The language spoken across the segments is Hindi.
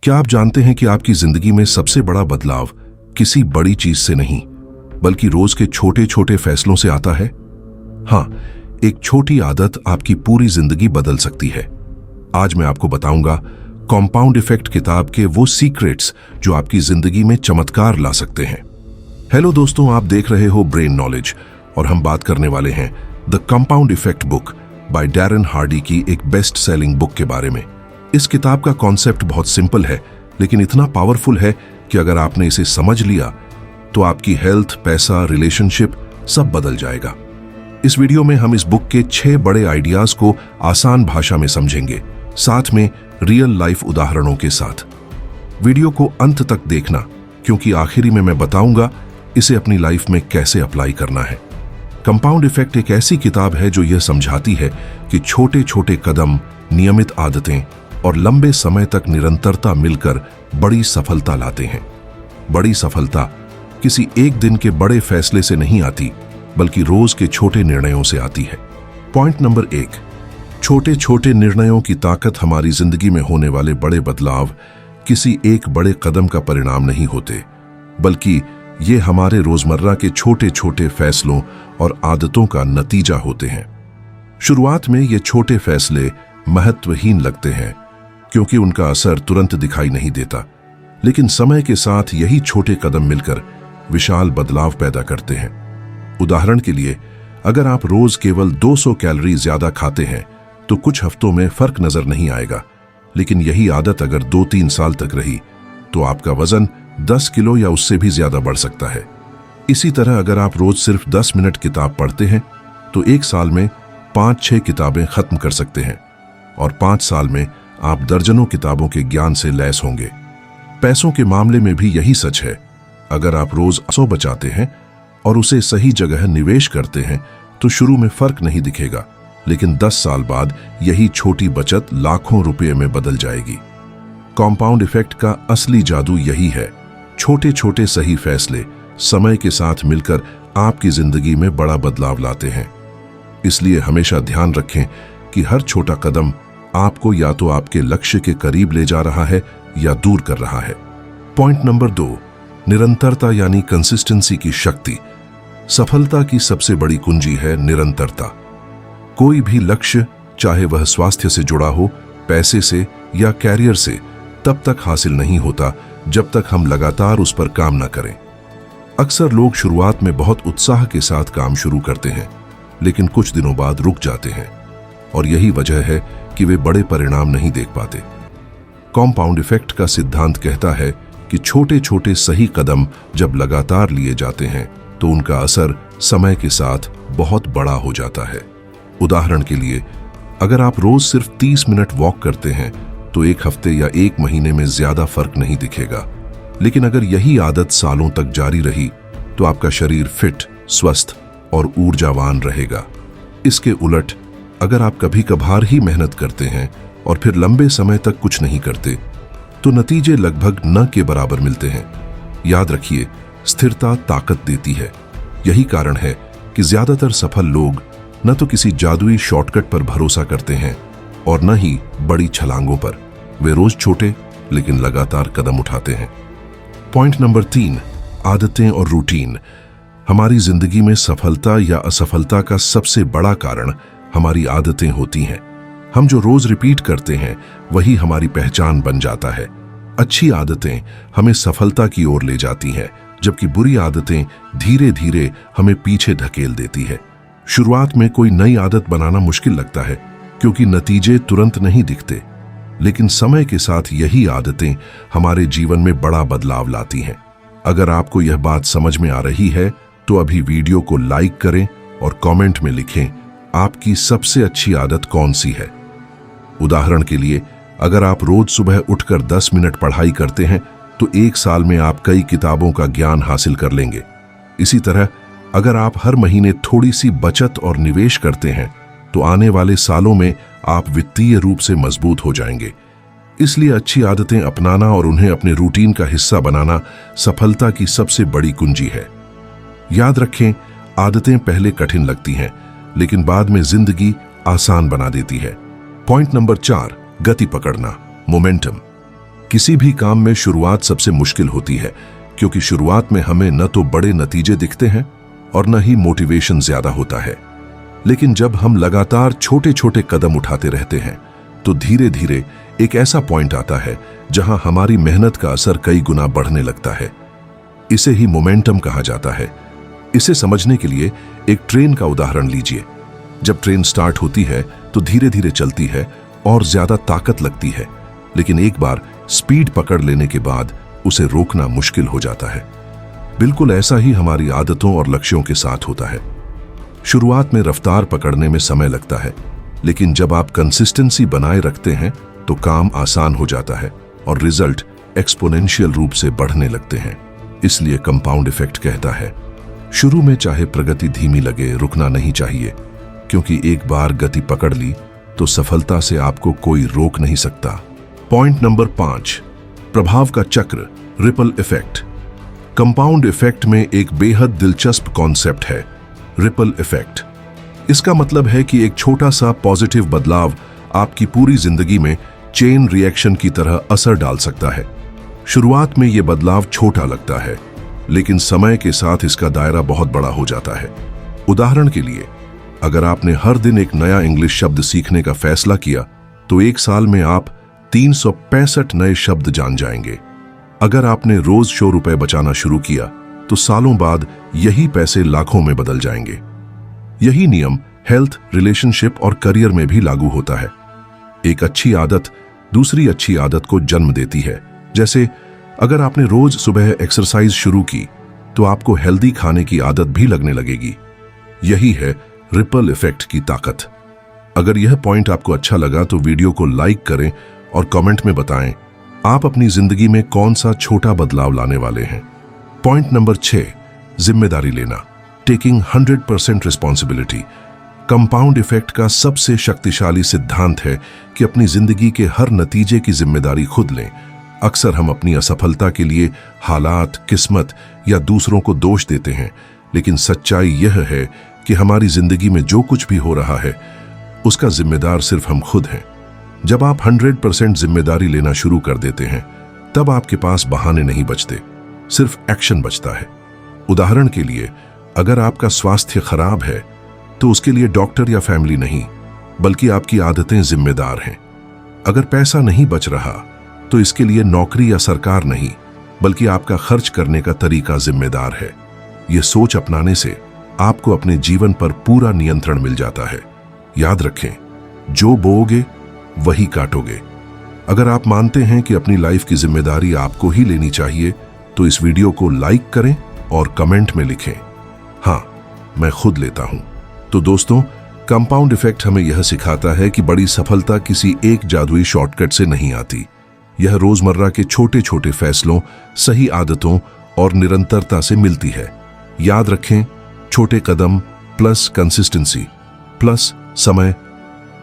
क्या आप जानते हैं कि आपकी जिंदगी में सबसे बड़ा बदलाव किसी बड़ी चीज से नहीं बल्कि रोज के छोटे छोटे फैसलों से आता है? हाँ, एक छोटी आदत आपकी पूरी जिंदगी बदल सकती है। आज मैं आपको बताऊंगा कंपाउंड इफेक्ट किताब के वो सीक्रेट्स जो आपकी जिंदगी में चमत्कार ला सकते हैं। हेलो दोस्तों, आप देख रहे हो ब्रेन नॉलेज और हम बात करने वाले हैं the compound effect book by Darren Hardy की एक बेस्ट सेलिंग बुक के बारे में। इस किताब का कॉन्सेप्ट बहुत सिंपल है, लेकिन इतना पावरफुल है कि अगर आपने इसे समझ लिया तो आपकी हेल्थ, पैसा, रिलेशनशिप सब बदल जाएगा। इस वीडियो में हम इस बुक के 6 बड़े आइडियाज को आसान भाषा में समझेंगे, साथ में रियल लाइफ उदाहरणों के साथ। वीडियो को अंत तक देखना, क्योंकि आखिरी में मैं बताऊंगा इसे अपनी लाइफ में कैसे अप्लाई करना है। कंपाउंड इफेक्ट एक ऐसी किताब है जो यह समझाती है कि छोटे छोटे कदम, नियमित आदतें और लंबे समय तक निरंतरता मिलकर बड़ी सफलता लाते हैं। बड़ी सफलता किसी एक दिन के बड़े फैसले से नहीं आती, बल्कि रोज के छोटे निर्णयों से आती है। पॉइंट नंबर 1, छोटे छोटे निर्णयों की ताकत। हमारी जिंदगी में होने वाले बड़े बदलाव किसी एक बड़े कदम का परिणाम नहीं होते, बल्कि ये हमारे रोजमर्रा के छोटे छोटे फैसलों और आदतों का नतीजा होते हैं। शुरुआत में ये छोटे फैसले महत्वहीन लगते हैं, क्योंकि उनका असर तुरंत दिखाई नहीं देता, लेकिन समय के साथ यही छोटे कदम मिलकर विशाल बदलाव पैदा करते हैं। उदाहरण के लिए, अगर आप रोज केवल 200 कैलोरी ज्यादा खाते हैं तो कुछ हफ्तों में फर्क नजर नहीं आएगा, लेकिन यही आदत अगर 2-3 साल तक रही तो आपका वजन 10 किलो या उससे भी ज्यादा बढ़ सकता है। इसी तरह अगर आप रोज सिर्फ 10 मिनट किताब पढ़ते हैं तो 1 साल में 5-6 किताबें खत्म कर सकते हैं, और 5 साल में आप दर्जनों किताबों के ज्ञान से लैस होंगे। पैसों के मामले में भी यही सच है। अगर आप रोज 100 बचाते हैं और उसे सही जगह निवेश करते हैं तो शुरू में फर्क नहीं दिखेगा, लेकिन 10 साल बाद यही छोटी बचत लाखों रुपए में बदल जाएगी। कंपाउंड इफेक्ट का असली जादू यही है। छोटे छोटे सही फैसले समय के साथ मिलकर आपकी जिंदगी में बड़ा बदलाव लाते हैं। इसलिए हमेशा ध्यान रखें कि हर छोटा कदम आपको या तो आपके लक्ष्य के करीब ले जा रहा है या दूर कर रहा है। पॉइंट नंबर 2, निरंतरता यानी कंसिस्टेंसी की शक्ति। सफलता की सबसे बड़ी कुंजी है निरंतरता। कोई भी लक्ष्य, चाहे वह स्वास्थ्य से जुड़ा हो, पैसे से या कैरियर से, तब तक हासिल नहीं होता जब तक हम लगातार उस पर काम न करें। अक्सर लोग शुरुआत में बहुत उत्साह के साथ काम शुरू करते हैं, लेकिन कुछ दिनों बाद रुक जाते हैं, और यही वजह है कि वे बड़े परिणाम नहीं देख पाते। कंपाउंड इफेक्ट का सिद्धांत कहता है कि छोटे छोटे सही कदम जब लगातार लिए जाते हैं तो उनका असर समय के साथ बहुत बड़ा हो जाता है। उदाहरण के लिए, अगर आप रोज सिर्फ 30 मिनट वॉक करते हैं तो 1 हफ्ते या 1 महीने में ज्यादा फर्क नहीं दिखेगा, लेकिन अगर यही आदत सालों तक जारी रही तो आपका शरीर फिट, स्वस्थ और ऊर्जावान रहेगा। इसके उलट, अगर आप कभी कभार ही मेहनत करते हैं और फिर लंबे समय तक कुछ नहीं करते तो नतीजे लगभग न के बराबर मिलते हैं। याद रखिए, स्थिरता ताकत देती है। यही कारण है कि ज्यादातर सफल लोग न तो किसी जादुई शॉर्टकट पर भरोसा करते हैं और न ही बड़ी छलांगों पर। वे रोज छोटे लेकिन लगातार कदम उठाते हैं। पॉइंट नंबर 3, आदतें और रूटीन। हमारी जिंदगी में सफलता या असफलता का सबसे बड़ा कारण हमारी आदतें होती हैं। हम जो रोज रिपीट करते हैं वही हमारी पहचान बन जाता है। अच्छी आदतें हमें सफलता की ओर ले जाती हैं, जबकि बुरी आदतें धीरे धीरे हमें पीछे ढकेल देती है। शुरुआत में कोई नई आदत बनाना मुश्किल लगता है, क्योंकि नतीजे तुरंत नहीं दिखते, लेकिन समय के साथ यही आदतें हमारे जीवन में बड़ा बदलाव लाती हैं। अगर आपको यह बात समझ में आ रही है तो अभी वीडियो को लाइक करें और कमेंट में लिखें आपकी सबसे अच्छी आदत कौन सी है। उदाहरण के लिए, अगर आप रोज सुबह उठकर 10 मिनट पढ़ाई करते हैं तो 1 साल में आप कई किताबों का ज्ञान हासिल कर लेंगे। इसी तरह अगर आप हर महीने थोड़ी सी बचत और निवेश करते हैं तो आने वाले सालों में आप वित्तीय रूप से मजबूत हो जाएंगे। इसलिए अच्छी आदतें अपनाना और उन्हें अपने रूटीन का हिस्सा बनाना सफलता की सबसे बड़ी कुंजी है। याद रखें, आदतें पहले कठिन लगती हैं, लेकिन बाद में जिंदगी आसान बना देती है। पॉइंट नंबर 4, गति पकड़ना, मोमेंटम। किसी भी काम में शुरुआत सबसे मुश्किल होती है, क्योंकि शुरुआत में हमें न तो बड़े नतीजे दिखते हैं और न ही मोटिवेशन ज्यादा होता है। लेकिन जब हम लगातार छोटे छोटे कदम उठाते रहते हैं तो धीरे धीरे एक ऐसा पॉइंट आता है जहां हमारी मेहनत का असर कई गुना बढ़ने लगता है। इसे ही मोमेंटम कहा जाता है। इसे समझने के लिए एक ट्रेन का उदाहरण लीजिए। जब ट्रेन स्टार्ट होती है तो धीरे धीरे चलती है और ज्यादा ताकत लगती है, लेकिन एक बार स्पीड पकड़ लेने के बाद उसे रोकना मुश्किल हो जाता है। बिल्कुल ऐसा ही हमारी आदतों और लक्ष्यों के साथ होता है। शुरुआत में रफ्तार पकड़ने में समय लगता है, लेकिन जब आप कंसिस्टेंसी बनाए रखते हैं तो काम आसान हो जाता है और रिजल्ट एक्सपोनेंशियल रूप से बढ़ने लगते हैं। इसलिए कंपाउंड इफेक्ट कहता है, शुरू में चाहे प्रगति धीमी लगे, रुकना नहीं चाहिए, क्योंकि एक बार गति पकड़ ली तो सफलता से आपको कोई रोक नहीं सकता। पॉइंट नंबर 5, प्रभाव का चक्र, रिपल इफेक्ट। कंपाउंड इफेक्ट में एक बेहद दिलचस्प कॉन्सेप्ट है, रिपल इफेक्ट। इसका मतलब है कि एक छोटा सा पॉजिटिव बदलाव आपकी पूरी जिंदगी में चेन रिएक्शन की तरह असर डाल सकता है। शुरुआत में यह बदलाव छोटा लगता है, लेकिन समय के साथ इसका दायरा बहुत बड़ा हो जाता है। उदाहरण के लिए, अगर आपने हर दिन एक नया इंग्लिश शब्द सीखने का फैसला किया तो एक साल में आप 365 नए शब्द जान जाएंगे। अगर आपने रोज 100 रुपए बचाना शुरू किया तो सालों बाद यही पैसे लाखों में बदल जाएंगे। यही नियम हेल्थ, रिलेशनशिप और करियर में भी लागू होता है। एक अच्छी आदत दूसरी अच्छी आदत को जन्म देती है। जैसे अगर आपने रोज सुबह एक्सरसाइज शुरू की तो आपको हेल्दी खाने की आदत भी लगने लगेगी। यही है रिपल इफेक्ट की ताकत। अगर यह पॉइंट आपको अच्छा लगा तो वीडियो को लाइक करें और कमेंट में बताएं आप अपनी जिंदगी में कौन सा छोटा बदलाव लाने वाले हैं। पॉइंट नंबर 6, जिम्मेदारी लेना, टेकिंग 100% रिस्पॉन्सिबिलिटी। कंपाउंड इफेक्ट का सबसे शक्तिशाली सिद्धांत है कि अपनी जिंदगी के हर नतीजे की जिम्मेदारी खुद लें। अक्सर हम अपनी असफलता के लिए हालात, किस्मत या दूसरों को दोष देते हैं, लेकिन सच्चाई यह है कि हमारी जिंदगी में जो कुछ भी हो रहा है उसका जिम्मेदार सिर्फ हम खुद हैं। जब आप 100% जिम्मेदारी लेना शुरू कर देते हैं तब आपके पास बहाने नहीं बचते, सिर्फ एक्शन बचता है। उदाहरण के लिए, अगर आपका स्वास्थ्य खराब है तो उसके लिए डॉक्टर या फैमिली नहीं, बल्कि आपकी आदतें जिम्मेदार हैं। अगर पैसा नहीं बच रहा तो इसके लिए नौकरी या सरकार नहीं, बल्कि आपका खर्च करने का तरीका जिम्मेदार है। यह सोच अपनाने से आपको अपने जीवन पर पूरा नियंत्रण मिल जाता है। याद रखें, जो बोओगे वही काटोगे। अगर आप मानते हैं कि अपनी लाइफ की जिम्मेदारी आपको ही लेनी चाहिए तो इस वीडियो को लाइक करें और कमेंट में लिखें, हाँ, मैं खुद लेता हूं। तो दोस्तों, कंपाउंड इफेक्ट हमें यह सिखाता है कि बड़ी सफलता किसी एक जादुई शॉर्टकट से नहीं आती। यह रोजमर्रा के छोटे छोटे फैसलों, सही आदतों और निरंतरता से मिलती है। याद रखें, छोटे कदम प्लस कंसिस्टेंसी प्लस समय,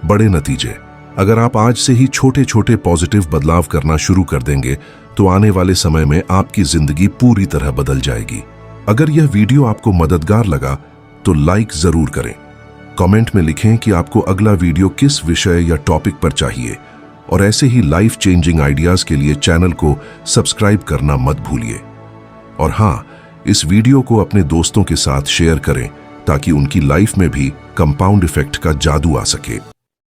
बड़े नतीजे। अगर आप आज से ही छोटे छोटे पॉजिटिव बदलाव करना शुरू कर देंगे तो आने वाले समय में आपकी जिंदगी पूरी तरह बदल जाएगी। अगर यह वीडियो आपको मददगार लगा तो लाइक जरूर करें। कमेंट में लिखें कि आपको अगला वीडियो किस विषय या टॉपिक पर चाहिए, और ऐसे ही लाइफ चेंजिंग आइडियाज के लिए चैनल को सब्सक्राइब करना मत भूलिए। और हाँ, इस वीडियो को अपने दोस्तों के साथ शेयर करें ताकि उनकी लाइफ में भी कंपाउंड इफेक्ट का जादू आ सके।